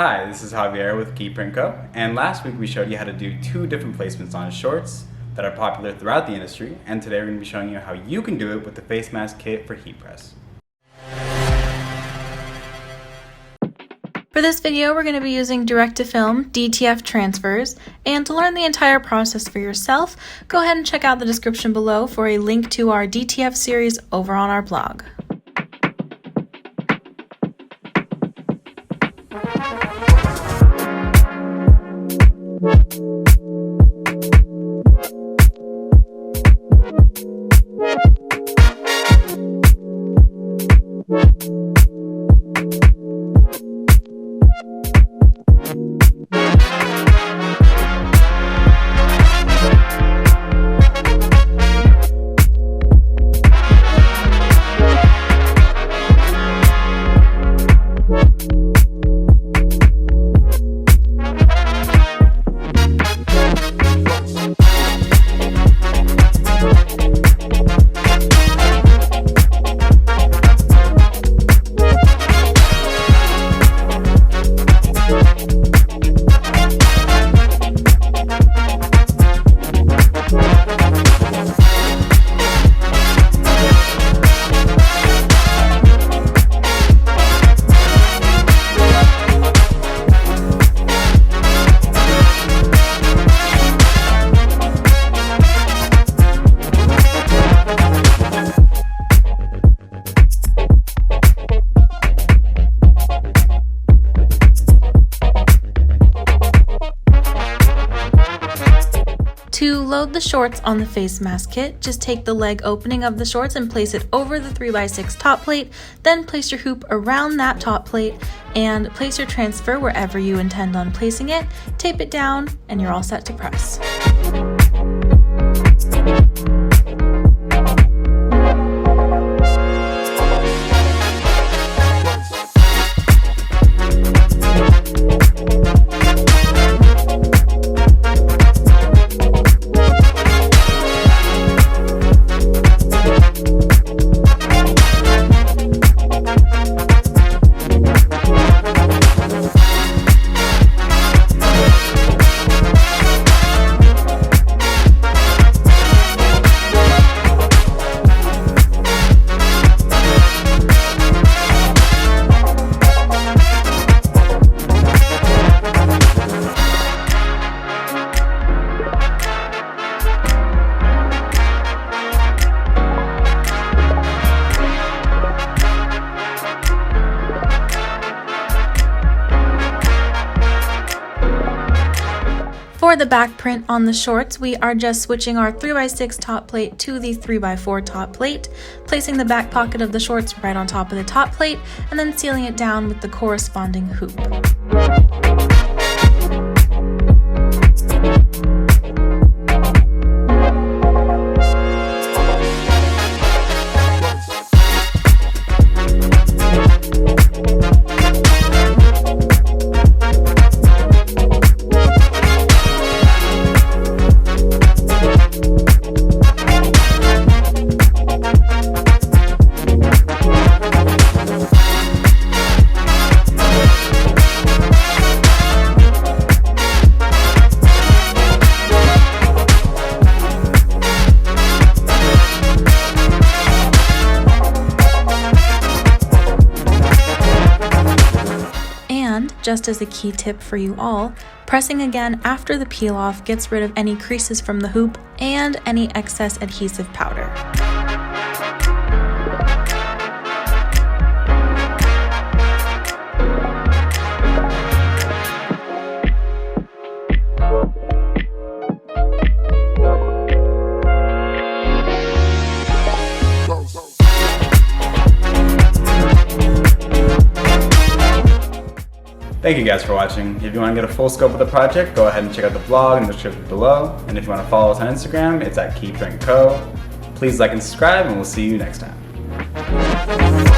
Hi, this is Javier with Keyprint Co. And last week we showed you how to do two different placements on shorts that are popular throughout the industry. And today we're going to be showing you how you can do it with the face mask kit for heat press. For this video, we're going to be using direct-to-film DTF transfers, and to learn the entire process for yourself, go ahead and check out the description below for a link to our DTF series over on our blog. To load the shorts on the face mask kit, just take the leg opening of the shorts and place it over the 3x6 top plate, then place your hoop around that top plate and place your transfer wherever you intend on placing it, tape it down, and you're all set to press. For the back print on the shorts, we are just switching our 3x6 top plate to the 3x4 top plate, placing the back pocket of the shorts right on top of the top plate, and then sealing it down with the corresponding hoop. Just as a key tip for you all, pressing again after the peel off gets rid of any creases from the hoop and any excess adhesive powder. Thank you guys for watching. If you want to get a full scope of the project, go ahead and check out the blog in the description below. And if you want to follow us on Instagram, it's at Keyprint Co. Please like and subscribe, and we'll see you next time.